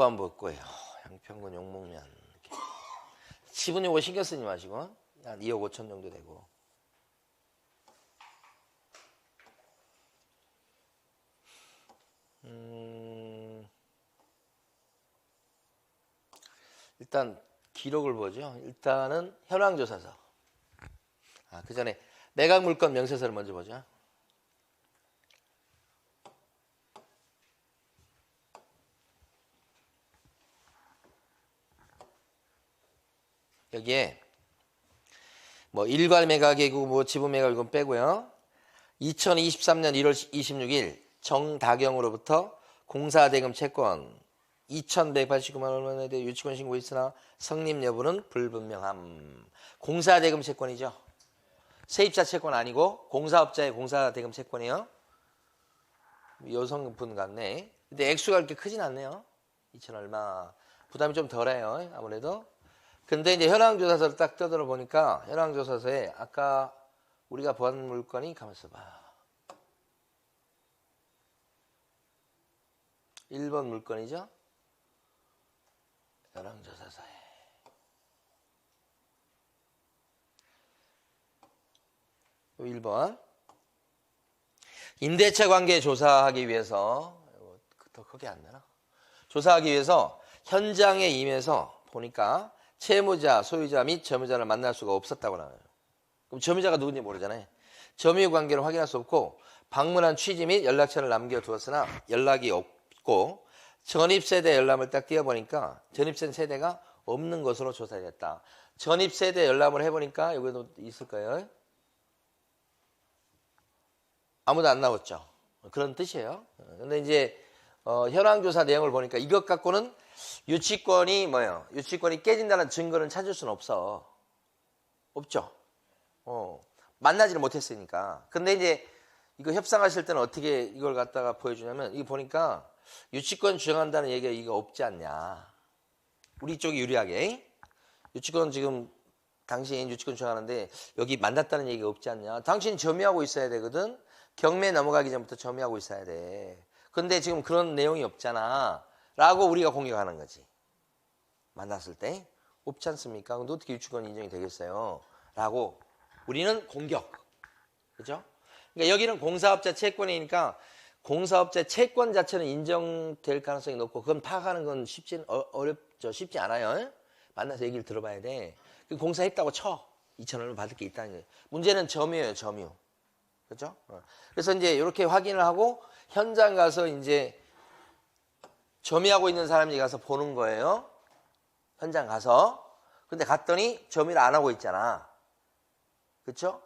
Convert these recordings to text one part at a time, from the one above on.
무관복고요. 양평군 용목면. 지분 요거 신경 쓰지 마시고 한 2억 5천 정도 되고. 일단 기록을 보죠. 일단은 현황조사서. 그 전에 매각물건 명세서를 먼저 보죠. 여기에 뭐 일괄 매각이고 뭐 지분 매각이고 빼고요. 2023년 1월 26일 정다경으로부터 공사대금 채권 2,189만 원에 대해 유치권 신고 있으나 성립 여부는 불분명함. 공사대금 채권이죠. 세입자 채권 아니고 공사업자의 공사대금 채권이에요. 여성분 같네. 근데 액수가 그렇게 크진 않네요. 2천 얼마. 부담이 좀 덜해요. 아무래도. 근데 이제 현황조사서를 딱 뜯어 보니까 현황조사서에 아까 우리가 본 물건이 가만있어 봐. 1번 물건이죠. 현황조사서에. 또 1번. 임대차 관계 조사하기 위해서 더 크게 안 되나? 조사하기 위해서 현장에 임해서 보니까 채무자, 소유자 및 점유자를 만날 수가 없었다고 나와요. 그럼 점유자가 누군지 모르잖아요. 점유 관계를 확인할 수 없고 방문한 취지 및 연락처를 남겨두었으나 연락이 없고 전입세대 열람을 딱 띄워보니까 전입된 세대가 없는 것으로 조사됐다. 전입세대 열람을 해보니까 여기도 있을 거예요. 아무도 안 나왔죠. 그런 뜻이에요. 근데 이제 현황조사 내용을 보니까 이것 갖고는 유치권이 뭐예요? 유치권이 깨진다는 증거는 찾을 수는 없어. 없죠. 만나지를 못했으니까. 근데 이제 이거 협상하실 때는 어떻게 이걸 갖다가 보여주냐면 이거 보니까 유치권 주장한다는 얘기가 이거 없지 않냐. 우리 쪽이 유리하게. 유치권 지금 당신 유치권 주장하는데 여기 만났다는 얘기가 없지 않냐. 당신 점유하고 있어야 되거든. 경매 넘어가기 전부터 점유하고 있어야 돼. 근데 지금 그런 내용이 없잖아. 라고 우리가 공격하는 거지. 만났을 때 없지 않습니까? 근데 어떻게 유치권 인정이 되겠어요? 라고 우리는 공격. 그죠? 그러니까 여기는 공사업자 채권이니까 공사업자 채권 자체는 인정될 가능성이 높고 그건 파악하는 건 쉽지 않아요. 만나서 얘기를 들어봐야 돼. 공사했다고 쳐. 2천 원을 받을 게 있다는 거예요. 문제는 점유예요, 점유. 그죠? 그래서 이제 이렇게 확인을 하고 현장 가서 이제 점유하고 있는 사람이 가서 보는 거예요. 현장 가서. 근데 갔더니 점유를 안 하고 있잖아. 그쵸?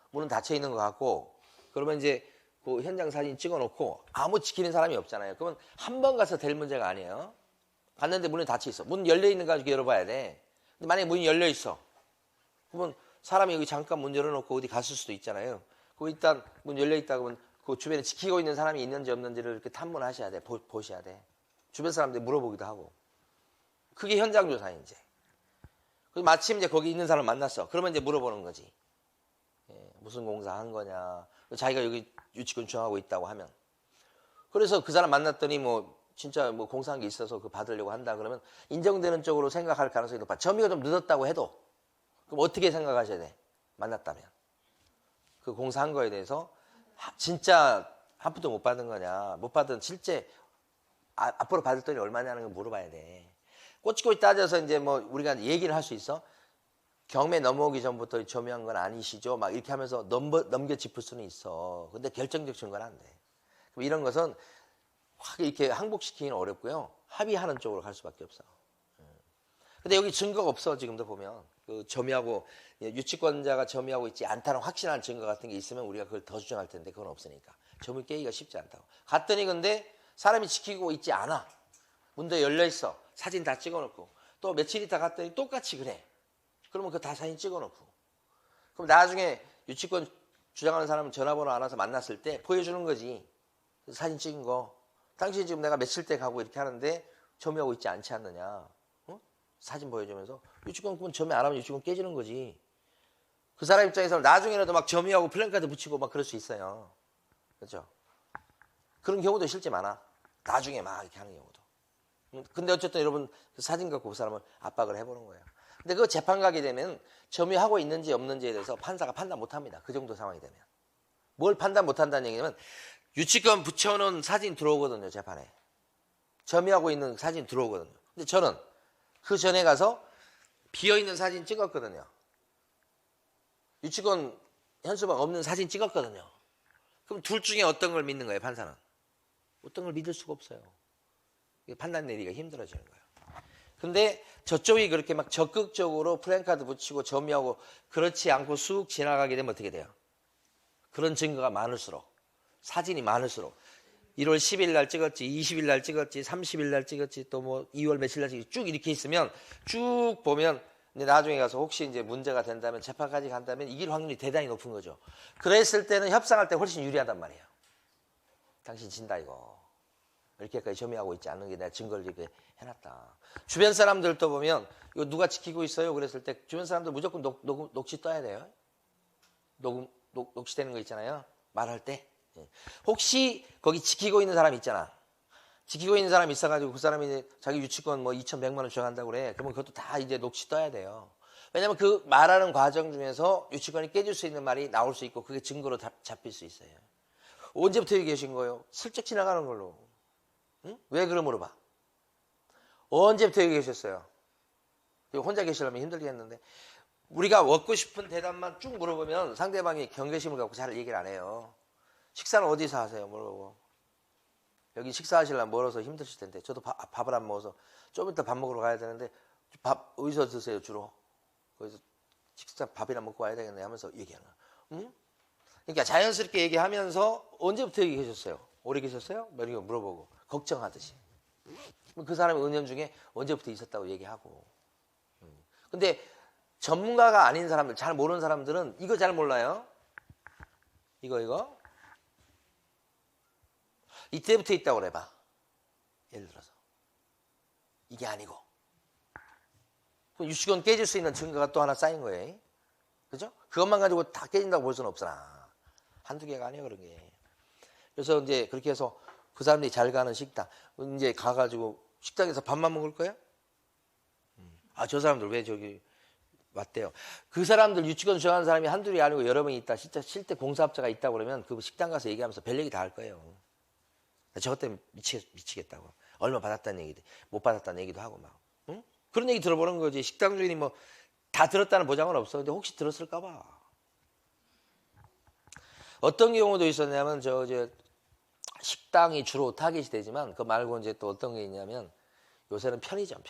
문은 닫혀 있는 것 같고. 그러면 이제 그 현장 사진 찍어 놓고 아무 지키는 사람이 없잖아요. 그러면 한 번 가서 될 문제가 아니에요. 갔는데 문이 닫혀 있어. 문 열려 있는 거 가지고 열어봐야 돼. 근데 만약에 문이 열려 있어. 그러면 사람이 여기 잠깐 문 열어놓고 어디 갔을 수도 있잖아요. 그 일단 문 열려 있다 그러면 그 주변에 지키고 있는 사람이 있는지 없는지를 이렇게 탐문하셔야 돼. 보셔야 돼. 주변 사람들 물어보기도 하고. 그게 현장 조사예요, 이제. 마침 이제 거기 있는 사람 만났어. 그러면 이제 물어보는 거지. 무슨 공사 한 거냐. 자기가 여기 유치권 주장하고 있다고 하면. 그래서 그 사람 만났더니 뭐 진짜 뭐 공사한 게 있어서 그 받으려고 한다 그러면 인정되는 쪽으로 생각할 가능성이 높아. 점유가 좀 늦었다고 해도 그럼 어떻게 생각하셔야 돼? 만났다면. 그 공사한 거에 대해서 진짜 한 푼도 못 받은 거냐. 못 받은 실제 앞으로 받을 돈이 얼마냐는 걸 물어봐야 돼. 꼬치꼬치 따져서 이제 뭐 우리가 얘기를 할 수 있어. 경매 넘어오기 전부터 점유한 건 아니시죠? 막 이렇게 하면서 넘겨 짚을 수는 있어. 근데 결정적 증거는 안 돼. 그럼 이런 것은 확 이렇게 항복시키기는 어렵고요. 합의하는 쪽으로 갈 수밖에 없어. 근데 여기 증거가 없어. 지금도 보면 그 점유하고 유치권자가 점유하고 있지 않다는 확실한 증거 같은 게 있으면 우리가 그걸 더 주장할 텐데 그건 없으니까 점유 깨기가 쉽지 않다고. 갔더니 근데 사람이 지키고 있지 않아. 문도 열려 있어. 사진 다 찍어놓고 또 며칠 있다 갔더니 똑같이 그래. 그러면 그거 다 사진 찍어놓고 그럼 나중에 유치권 주장하는 사람은 전화번호 알아서 만났을 때 보여주는 거지. 사진 찍은 거. 당신 지금 내가 며칠 때 가고 이렇게 하는데 점유하고 있지 않지 않느냐. 사진 보여주면서 유치권 점유 안 하면 유치권 깨지는 거지. 그 사람 입장에서는 나중에라도 막 점유하고 플랜카드 붙이고 막 그럴 수 있어요. 그렇죠? 그런 경우도 실제 많아. 나중에 막 이렇게 하는 경우도. 근데 어쨌든 여러분 그 사진 갖고 그 사람을 압박을 해보는 거예요. 근데 그 재판 가게 되면 점유하고 있는지 없는지에 대해서 판사가 판단 못합니다. 그 정도 상황이 되면. 뭘 판단 못한다는 얘기냐면 유치권 붙여놓은 사진 들어오거든요. 재판에. 점유하고 있는 사진 들어오거든요. 근데 저는 그 전에 가서 비어있는 사진 찍었거든요. 유치권 현수막 없는 사진 찍었거든요. 그럼 둘 중에 어떤 걸 믿는 거예요, 판사는? 어떤 걸 믿을 수가 없어요. 판단 내리기가 힘들어지는 거예요. 근데 저쪽이 그렇게 막 적극적으로 프랜카드 붙이고 점유하고 그렇지 않고 쑥 지나가게 되면 어떻게 돼요? 그런 증거가 많을수록, 사진이 많을수록 1월 10일 날 찍었지, 20일 날 찍었지, 30일 날 찍었지, 또 뭐 2월 며칠 날 찍었지, 쭉 이렇게 있으면 쭉 보면 근데 나중에 가서 혹시 이제 문제가 된다면 재판까지 간다면 이길 확률이 대단히 높은 거죠. 그랬을 때는 협상할 때 훨씬 유리하단 말이에요. 당신 진다 이거. 이렇게까지 점유하고 있지 않는 게 내가 증거를 이렇게 해놨다. 주변 사람들도 보면 이거 누가 지키고 있어요? 그랬을 때 주변 사람들 무조건 녹취 떠야 돼요. 녹취되는 거 있잖아요. 말할 때. 혹시 거기 지키고 있는 사람 있잖아. 지키고 있는 사람이 있어가지고 그 사람이 자기 유치권 뭐 2,100만 원 주장한다고 그래. 그러면 그것도 다 이제 녹취 떠야 돼요. 왜냐면 그 말하는 과정 중에서 유치권이 깨질 수 있는 말이 나올 수 있고 그게 증거로 잡힐 수 있어요. 언제부터 여기 계신 거예요? 슬쩍 지나가는 걸로. 응? 왜 그럼 물어봐. 언제부터 여기 계셨어요? 혼자 계시려면 힘들겠는데 우리가 얻고 싶은 대답만 쭉 물어보면 상대방이 경계심을 갖고 잘 얘기를 안 해요. 식사는 어디서 하세요? 물어보고. 여기 식사하시려면 멀어서 힘드실 텐데 저도 밥을 안 먹어서 좀 이따 밥 먹으러 가야 되는데 밥 어디서 드세요 주로? 거기서 식사 밥이나 먹고 와야 되겠네 하면서 얘기하는 거야. 응? 그러니까 자연스럽게 얘기하면서 언제부터 여기 계셨어요? 오래 계셨어요? 뭐 이렇게 물어보고 걱정하듯이. 그 사람이 은연중에 언제부터 있었다고 얘기하고. 근데 전문가가 아닌 사람들, 잘 모르는 사람들은 이거 잘 몰라요. 이거. 이때부터 있다고 그래봐. 예를 들어서. 이게 아니고. 유치권 깨질 수 있는 증거가 또 하나 쌓인 거예요. 그죠? 그것만 가지고 다 깨진다고 볼 수는 없으나. 한두 개가 아니에요, 그런 게. 그래서 이제 그렇게 해서 그 사람들이 잘 가는 식당. 이제 가가지고 식당에서 밥만 먹을 거야? 아, 저 사람들 왜 저기 왔대요. 그 사람들 유치권 주장하는 사람이 한둘이 아니고 여러 명이 있다. 진짜 실제 공사업자가 있다고 그러면 그 식당 가서 얘기하면서 별 얘기 다 할 거예요. 저것 때문에 미치겠다고. 얼마 받았다는 얘기도, 못 받았다는 얘기도 하고 막. 응? 그런 얘기 들어보는 거지. 식당 주인이 뭐 다 들었다는 보장은 없어. 근데 혹시 들었을까 봐. 어떤 경우도 있었냐면 저 식당이 주로 타깃이 되지만 그 말고 이제 또 어떤 게 있냐면 요새는 편의점.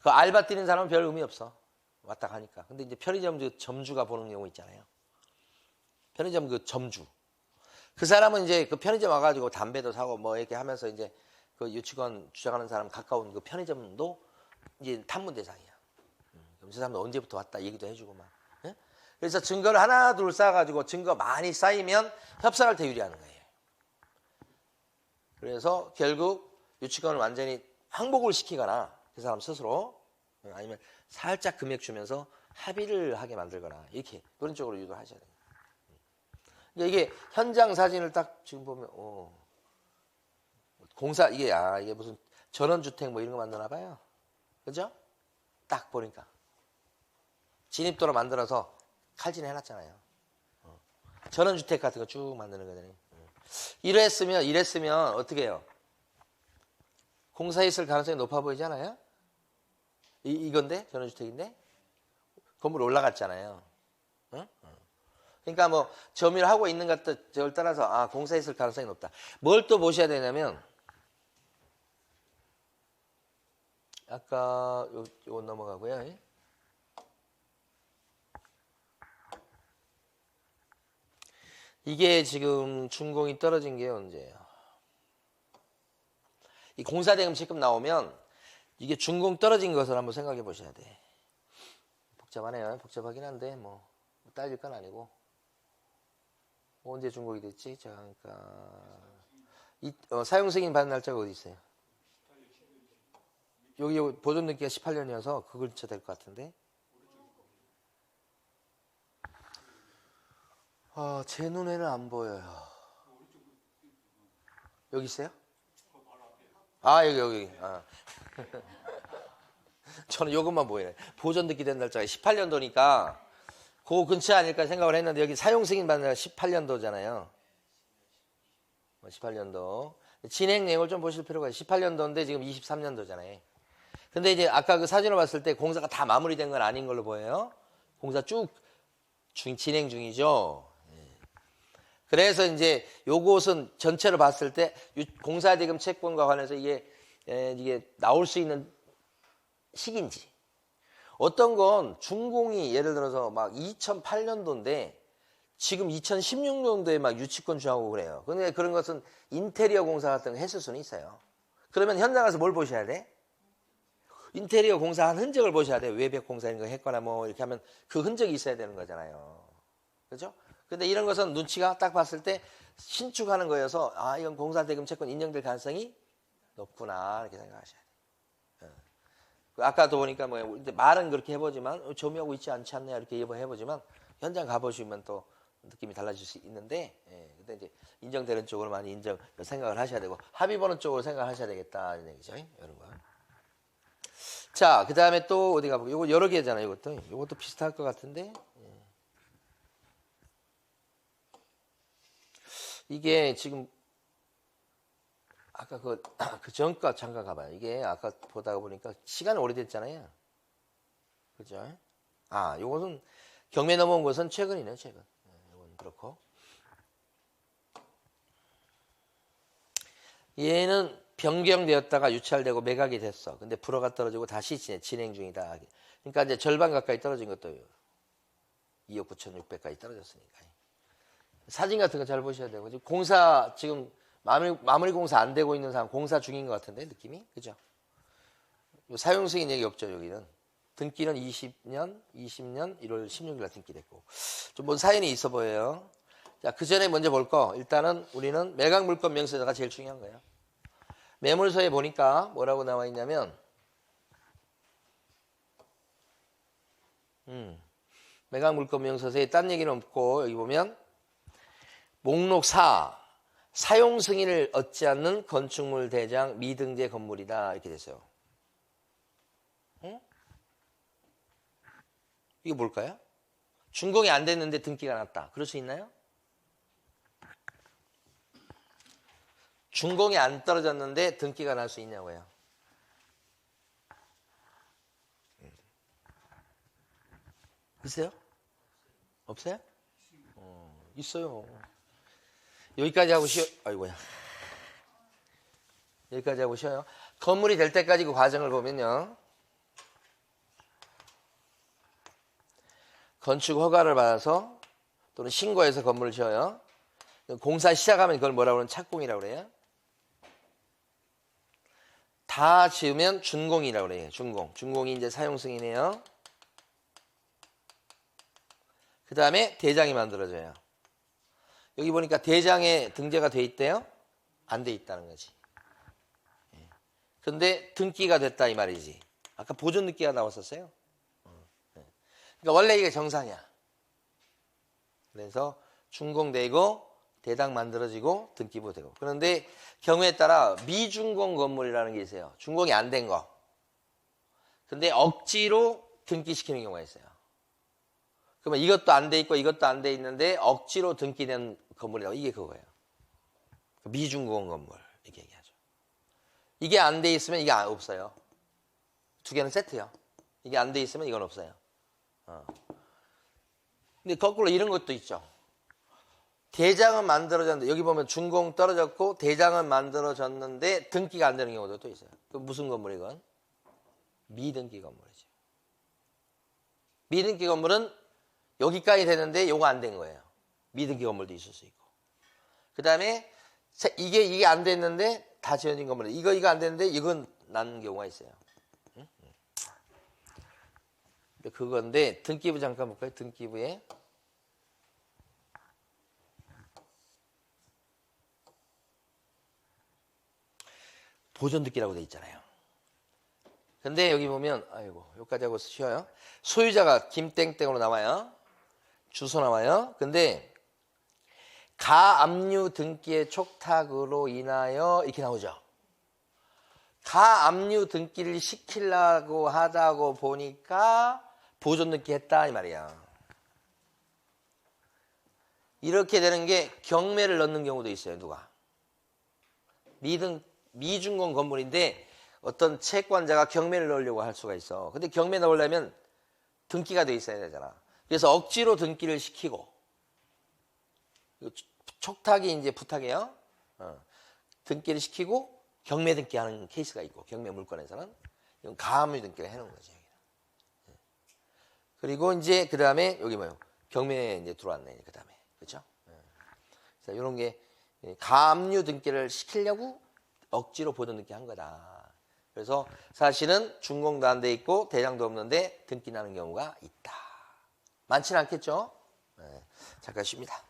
그 알바 뛰는 사람은 별 의미 없어. 왔다 가니까. 근데 이제 편의점 그 점주가 보는 경우 있잖아요. 편의점 그 점주. 그 사람은 이제 그 편의점 와가지고 담배도 사고 뭐 이렇게 하면서 이제 그 유치권 주장하는 사람 가까운 그 편의점도 이제 탐문 대상이야. 그럼 저 사람도 언제부터 왔다 얘기도 해주고 막. 예? 그래서 증거를 하나 둘 쌓아가지고 증거 많이 쌓이면 협상할 때 유리하는 거예요. 그래서 결국 유치권을 완전히 항복을 시키거나 그 사람 스스로 아니면 살짝 금액 주면서 합의를 하게 만들거나 이렇게 그런 쪽으로 유도하셔야 돼요. 이게 현장 사진을 딱 지금 보면 공사 이게 무슨 전원주택 뭐 이런 거 만드나 봐요. 그죠? 딱 보니까 진입도로 만들어서 칼질 해놨잖아요. 전원주택 같은 거 쭉 만드는 거잖아요. 이랬으면 어떻게 해요? 공사했을 가능성이 높아 보이잖아요. 이건데 전원주택인데 건물 올라갔잖아요. 응? 그러니까 뭐 점유를 하고 있는 것들 따라서 공사했을 가능성이 높다. 뭘 또 보셔야 되냐면 아까 요거 넘어가고요. 이게 지금 준공이 떨어진 게 언제예요? 이 공사대금 지급 나오면 이게 준공 떨어진 것을 한번 생각해 보셔야 돼. 복잡하네요. 복잡하긴 한데 뭐 따질 건 아니고. 언제 준공이 됐지? 잠깐. 사용 승인 받은 날짜가 어디 있어요? 여기 보존 등기가 18년이어서 그 근처 될 것 같은데. 제 눈에는 안 보여요. 여기 있어요? 아, 여기. 아. 저는 요것만 보이네. 보존 듣기 된 날짜가 18년도니까 그 근처 아닐까 생각을 했는데 여기 사용 승인 받는 날 18년도잖아요. 18년도. 진행 내용을 좀 보실 필요가 있어요. 18년도인데 지금 23년도잖아요. 근데 이제 아까 그 사진을 봤을 때 공사가 다 마무리된 건 아닌 걸로 보여요. 공사 쭉 진행 중이죠. 그래서 이제 요것은 전체를 봤을 때 공사대금 채권과 관해서 이게 나올 수 있는 시기인지. 어떤 건 준공이 예를 들어서 막 2008년도인데 지금 2016년도에 막 유치권 주하고 그래요. 근데 그런 것은 인테리어 공사 같은 거 했을 수는 있어요. 그러면 현장 가서 뭘 보셔야 돼? 인테리어 공사한 흔적을 보셔야 돼요. 외벽 공사 이런 거 했거나 뭐 이렇게 하면 그 흔적이 있어야 되는 거잖아요. 그렇죠? 근데 이런 것은 눈치가 딱 봤을 때 신축하는 거여서 아 이건 공사대금 채권 인정될 가능성이 높구나 이렇게 생각하셔야 돼요. 아까도 보니까 뭐 말은 그렇게 해보지만 점유하고 있지 않지 않냐 이렇게 해보지만 현장 가보시면 또 느낌이 달라질 수 있는데 근데 이제 인정되는 쪽으로 많이 생각을 하셔야 되고 합의 보는 쪽으로 생각하셔야 되겠다 이런 얘기죠. 이런 거. 자, 그 다음에 또 어디 가볼게요. 이거 여러 개잖아요. 이것도 비슷할 것 같은데. 이게 지금 아까 그 전과 잠깐 가봐요. 이게 아까 보다가 보니까 시간이 오래됐잖아요. 그죠? 아, 요것은 경매 넘어온 것은 최근이네요. 최근. 이건 그렇고. 얘는 변경되었다가 유찰되고 매각이 됐어. 근데 불허가 떨어지고 다시 진행 중이다. 그러니까 이제 절반 가까이 떨어진 것도 2억 9,600까지 떨어졌으니까. 사진 같은 거 잘 보셔야 되고. 지금 공사 지금 마무리 공사 안 되고 있는 상황, 공사 중인 것 같은데 느낌이 그죠? 사용 승인 얘기 없죠 여기는. 등기는 20년 1월 16일 날 등기됐고 좀 뭔 사연이 있어 보여요. 자, 그 전에 먼저 볼 거 일단은 우리는 매각 물건 명세서가 제일 중요한 거예요. 매물서에 보니까 뭐라고 나와 있냐면 매각 물건 명세서에 딴 얘기는 없고 여기 보면 목록 4 사용 승인을 얻지 않는 건축물 대장 미등재 건물이다 이렇게 됐어요. 응? 이게 뭘까요? 준공이 안 됐는데 등기가 났다. 그럴 수 있나요? 준공이 안 떨어졌는데 등기가 날 수 있냐고요. 있어요? 없어요? 있어요. 여기까지 하고 아이고야. 여기까지 하고 쉬어요. 건물이 될 때까지 그 과정을 보면요. 건축 허가를 받아서 또는 신고해서 건물을 지어요. 공사 시작하면 그걸 뭐라고 그러면 착공이라고 그래요. 다 지으면 준공이라고 그래요. 준공이 이제 사용 승인이에요. 그 다음에 대장이 만들어져요. 여기 보니까 대장에 등재가 돼 있대요? 안 돼 있다는 거지. 근데 등기가 됐다 이 말이지. 아까 보존 등기가 나왔었어요. 그러니까 원래 이게 정상이야. 그래서 준공되고 대당 만들어지고 등기부 되고. 그런데 경우에 따라 미준공 건물이라는 게 있어요. 준공이 안 된 거. 근데 억지로 등기시키는 경우가 있어요. 그러면 이것도 안 돼 있고 이것도 안 돼 있는데 억지로 등기된 건물이라고. 이게 그거예요. 미준공 건물 이렇게 얘기하죠. 이게 안 돼 있으면 이게 없어요. 두 개는 세트요. 이게 안 돼 있으면 이건 없어요. 근데 거꾸로 이런 것도 있죠. 대장은 만들어졌는데 여기 보면 준공 떨어졌고 대장은 만들어졌는데 등기가 안 되는 경우도 또 있어요. 그 무슨 건물이건? 미등기 건물이죠. 미등기 건물은 여기까지 되는데 요거 안 된 거예요. 미등기 건물도 있을 수 있고. 그 다음에 이게 안 됐는데 다 지어진 건물. 이거 안 됐는데 이건 난 경우가 있어요. 그건데 등기부 잠깐 볼까요? 등기부에 보존 등기라고 돼 있잖아요. 근데 여기 보면 아이고 여기까지 하고 쉬어요. 소유자가 김땡땡으로 나와요. 주소 나와요. 근데 가압류 등기의 촉탁으로 인하여 이렇게 나오죠. 가압류 등기를 시키려고 하다고 보니까 보존 등기 했다 이 말이야. 이렇게 되는 게 경매를 넣는 경우도 있어요. 누가? 미준공 건물인데 어떤 채권자가 경매를 넣으려고 할 수가 있어. 근데 경매 넣으려면 등기가 돼 있어야 되잖아. 그래서 억지로 등기를 시키고 촉탁이 이제 부탁이에요. 등기를 시키고 경매 등기하는 케이스가 있고 경매 물건에서는 이건 가압류 등기를 해놓은 거죠. 그리고 이제 그 다음에 여기 뭐요? 경매에 이제 들어왔네. 그 다음에 그렇죠? 그래서 이런 게 가압류 등기를 시키려고 억지로 보존 등기 한 거다. 그래서 사실은 준공도 안 돼 있고 대장도 없는데 등기 나는 경우가 있다. 많지는 않겠죠? 잠깐 쉽니다.